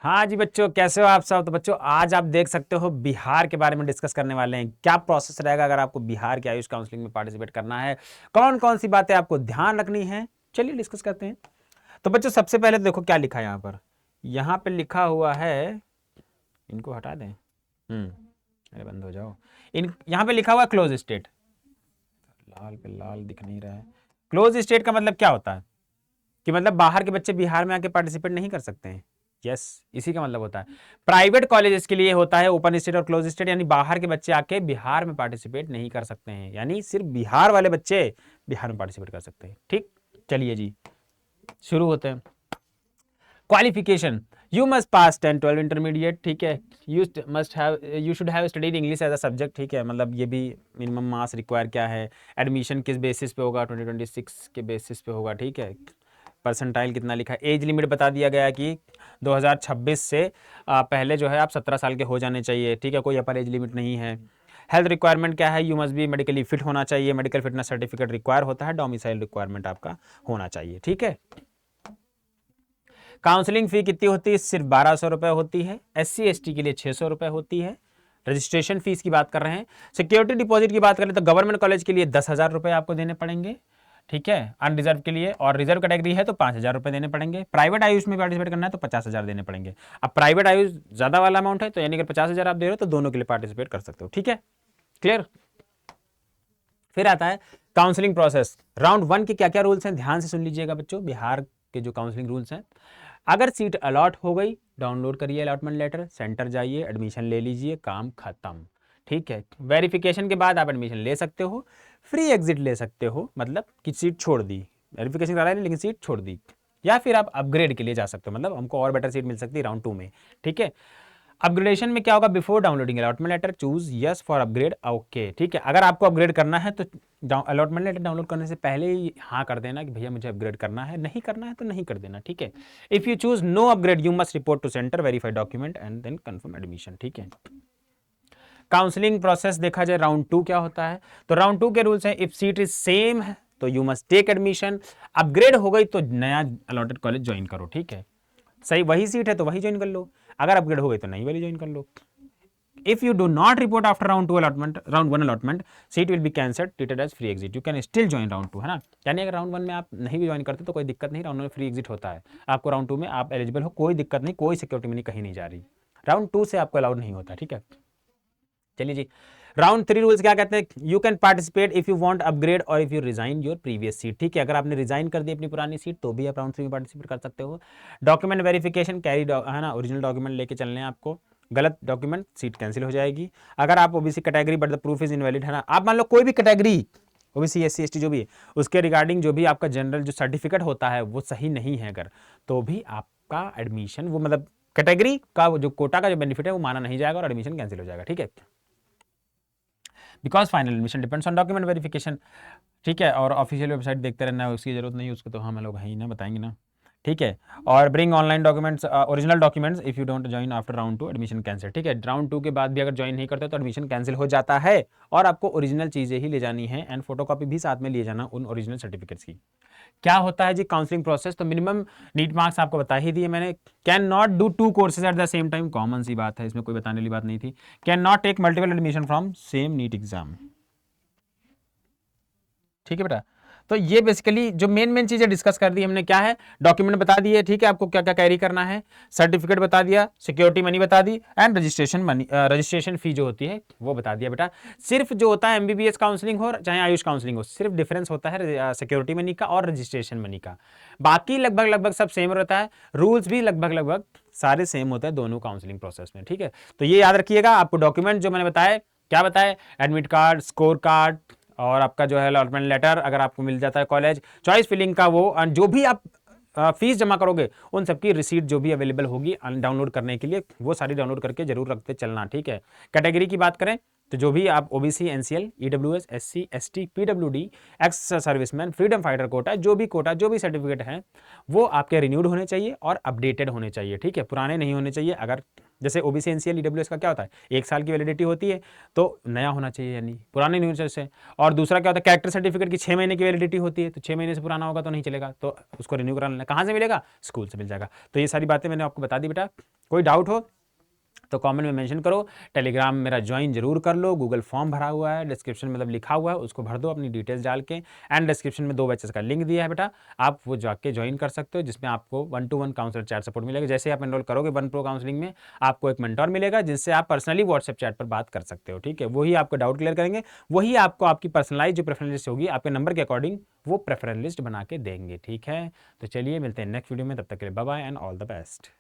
हाँ जी बच्चों, कैसे हो आप सब। तो बच्चों आज आप देख सकते हो बिहार के बारे में डिस्कस करने वाले हैं। क्या प्रोसेस रहेगा अगर आपको बिहार के आयुष काउंसलिंग में पार्टिसिपेट करना है, कौन कौन सी बातें आपको ध्यान रखनी है, चलिए डिस्कस करते हैं। तो बच्चों सबसे पहले तो देखो क्या लिखा है यहाँ पर। यहाँ पे लिखा हुआ है, इनको हटा दें। अरे बंद हो जाओ। इन यहाँ पे लिखा हुआ है क्लोज स्टेट। लाल पे लाल दिख नहीं रहा है। क्लोज स्टेट का मतलब क्या होता है कि मतलब बाहर के बच्चे बिहार में आके पार्टिसिपेट नहीं कर सकते हैं। यस, इसी का मतलब होता है। प्राइवेट कॉलेजेस के लिए होता है ओपन स्टेट और क्लोज स्टेट, यानी बाहर के बच्चे आके बिहार में पार्टिसिपेट नहीं कर सकते हैं, यानी सिर्फ बिहार वाले बच्चे बिहार में पार्टिसिपेट कर सकते हैं। ठीक, चलिए जी शुरू होते हैं। Qualification, you must pass 10-12 intermediate. ठीक है, you should have studied English as a subject. ठीक है, मतलब ये भी मिनिमम मार्क्स रिक्वायर क्या है, एडमिशन किस बेसिस पे होगा, 2026 के बेसिस पे होगा। ठीक है, परसेंटाइल कितना लिखा है, एज लिमिट बता दिया गया कि 2026 से पहले जो है आप 17 साल के हो जाने चाहिए। ठीक है, कोई अपर एज लिमिट नहीं है। हेल्थ रिक्वायरमेंट क्या है, you must be medically fit होना चाहिए, मेडिकल फिटनेस सर्टिफिकेट रिक्वायर होता है, डोमिसाइल रिक्वायरमेंट आपका होना चाहिए। ठीक है, काउंसलिंग फी कितनी होती है, सिर्फ 1200 रुपए होती है। SC ST के लिए 600 रुपए होती है। रजिस्ट्रेशन फीस की बात कर रहे हैं। सिक्योरिटी डिपॉजिट की बात करें तो गवर्नमेंट कॉलेज के लिए 10,000 रुपए आपको देने पड़ेंगे। ठीक है, अनरिजर्व के लिए, और रिजर्व कैटेगरी है तो 5,000 रुपए देने पड़ेंगे। प्राइवेट आयुष में पार्टिसिपेट करना है तो 50,000 देने पड़ेंगे। अब प्राइवेट आयुष ज्यादा वाला अमाउंट है तो यानी अगर 50,000 आप दे रहे हो तो दोनों के लिए पार्टिसिपेट कर सकते हो। ठीक है, क्लियर। फिर आता है काउंसलिंग प्रोसेस। राउंड 1 के क्या क्या रूल्स हैं, ध्यान से सुन लीजिएगा बच्चों। बिहार के जो काउंसलिंग रूल्स हैं, अगर सीट अलॉट हो गई, डाउनलोड करिए अलॉटमेंट लेटर, सेंटर जाइए, एडमिशन ले लीजिए, काम खत्म। ठीक है, वेरिफिकेशन के बाद आप एडमिशन ले सकते हो, फ्री एग्जिट ले सकते हो, मतलब कि सीट छोड़ दी, वेरिफिकेशन करा नहीं लेकिन सीट छोड़ दी, या फिर आप अपग्रेड के लिए जा सकते हो, मतलब हमको और बेटर सीट मिल सकती है राउंड 2 में। ठीक है, अपग्रेडेशन में क्या होगा, before downloading allotment letter choose yes for upgrade. Okay, ठीक है, अगर आपको अपग्रेड करना है तो अलॉटमेंट लेटर डाउनलोड करने से पहले ही हाँ कर देना कि भैया मुझे अपग्रेड करना है, नहीं करना है तो नहीं कर देना। ठीक है, if you choose no upgrade you must report to centre, verify document and then confirm admission. ठीक है, काउंसलिंग प्रोसेस देखा जाए राउंड 2 क्या होता है, तो राउंड 2 के रूल्स हैं, इफ सीट इज सेम है तो you must take admission, upgrade हो गई तो नया अलॉटेड कॉलेज ज्वाइन करो। ठीक है, सही वही सीट है तो वही ज्वाइन कर लो, अगर अपग्रेड हो गई तो नई वाली ज्वाइन कर लो। If you do not report after round 1 allotment, seat will be cancelled, treated as free exit. You can still join round 2, है ना। यानी अगर राउंड 1 में आप नहीं भी ज्वाइन करते तो कोई दिक्कत नहीं, राउंड 1 में फ्री एग्जिट होता है, आपको राउंड 2 में आप एलिजिबल हो, कोई दिक्कत नहीं, कोई सिक्योरिटी मनी कहीं नहीं जा रही, राउंड 2 से आपको अलाउड नहीं होता। ठीक है, चलिए जी, राउंड 3 रूल्स क्या कहते हैं, you can participate if you want upgrade और if you resign your previous seat. ठीक है, अगर आपने रिजाइन कर दी अपनी पुरानी सीट तो भी आप राउंड 3 में पार्टिसिपेट कर सकते हो। डॉक्यूमेंट वेरिफिकेशन, कैरी है ना, ओरिजिनल डॉक्यूमेंट लेके चलने हैं आपको, गलत डॉक्यूमेंट सीट कैंसिल हो जाएगी। अगर आप OBC category but the proof is invalid, है ना, आप मान लो कोई भी कैटेगरी ओबीसी SC ST जो भी है उसके रिगार्डिंग जो भी आपका जनरल जो सर्टिफिकेट होता है वो सही नहीं है अगर, तो भी आपका एडमिशन वो मतलब कैटेगरी का जो कोटा का जो बेनिफिट है वो माना नहीं जाएगा और एडमिशन कैंसिल हो जाएगा। ठीक है, because final admission depends on document verification. ठीक है, और ऑफिशियल वेबसाइट देखते रहना है, उसकी जरूरत नहीं है, उसको तो हम लोग हैं ही ना, बताएंगे ना। ठीक है, और bring online documents, original documents if you don't join after round 2 admission cancel. ठीक है, राउंड 2 के बाद भी अगर ज्वाइन नहीं करते तो एडमिशन कैंसिल हो जाता है, और आपको ओरिजिनल चीज़ें ही ले जानी है एंड फोटोकॉपी भी साथ में ले जाना उन ओरिजिनल सर्टिफिकेट्स की। क्या होता है जी काउंसलिंग प्रोसेस, तो मिनिमम नीट मार्क्स आपको बता ही दिए मैंने। Can not do 2 courses at the same time, common सी बात है, इसमें कोई बताने वाली बात नहीं थी। Can not take multiple admission from same NEET exam. ठीक है बेटा, तो ये बेसिकली जो मेन चीजें डिस्कस कर दी हमने, क्या है, डॉक्यूमेंट बता दिए, ठीक है, आपको क्या क्या कैरी करना है, सर्टिफिकेट बता दिया, सिक्योरिटी मनी बता दी, and registration money, registration fee जो होती है वो बता दिया बेटा। सिर्फ जो होता है MBBS काउंसलिंग हो चाहे आयुष काउंसलिंग हो, सिर्फ डिफरेंस होता है सिक्योरिटी मनी का और रजिस्ट्रेशन मनी का, बाकी लगभग सब सेम रहता है, रूल्स भी लगभग सारे सेम होते हैं दोनों काउंसलिंग प्रोसेस में। ठीक है, तो ये याद रखिएगा, आपको डॉक्यूमेंट जो मैंने बताया, क्या बताया, एडमिट कार्ड, स्कोर कार्ड, और आपका जो है अलॉटमेंट लेटर अगर आपको मिल जाता है कॉलेज, चॉइस फिलिंग का वो, जो भी आप फीस जमा करोगे उन सबकी रिसीट जो भी अवेलेबल होगी डाउनलोड करने के लिए, वो सारी डाउनलोड करके जरूर रखते चलना। ठीक है, कैटेगरी की बात करें तो जो भी आप OBC, NCL, EWS, SC, ST, PWD, ex serviceman, freedom fighter quota, जो भी सर्टिफिकेट है वो आपके रिन्यूड होने चाहिए और अपडेटेड होने चाहिए। ठीक है, पुराने नहीं होने चाहिए। अगर जैसे OBC, NCL, EWS का क्या होता है, 1 साल की वैलिडिटी होती है, तो नया होना चाहिए, यानी पुराने नहीं होने चाहिए। और दूसरा क्या होता है, कैरेक्टर सर्टिफिकेट की 6 महीने की वैलिडिटी होती है, तो 6 महीने से पुराना होगा तो नहीं चलेगा, तो उसको रिन्यू करा लेना। कहाँ से मिलेगा, स्कूल से मिल जाएगा। तो ये सारी बातें मैंने आपको बता दी बेटा। कोई डाउट हो तो कमेंट में मेंशन करो। टेलीग्राम मेरा ज्वाइन जरूर कर लो, गूगल फॉर्म भरा हुआ है, डिस्क्रिप्शन मतलब लिखा हुआ है, उसको भर दो अपनी डिटेल्स डाल के। एंड डिस्क्रिप्शन में 2 बैचेस का लिंक दिया है बेटा, आप वो जाके ज्वाइन कर सकते हो, जिसमें आपको 1-to-1 काउंसलर चैट सपोर्ट मिलेगा। जैसे आप एनरोल करोगे वन प्रो काउंसलिंग में, आपको एक मेंटोर मिलेगा जिससे आप पर्सनली व्हाट्सएप चैट पर बात कर सकते हो, ठीक है। वही आपको डाउट क्लियर करेंगे, वही आपको आपकी पर्सनलाइज जो प्रेफरेंस लिस्ट होगी आपके नंबर के अकॉर्डिंग वो प्रेफरेंस लिस्ट बना के देंगे, ठीक है। तो चलिए मिलते हैं नेक्स्ट वीडियो में, तब तक के लिए bye bye and all the best.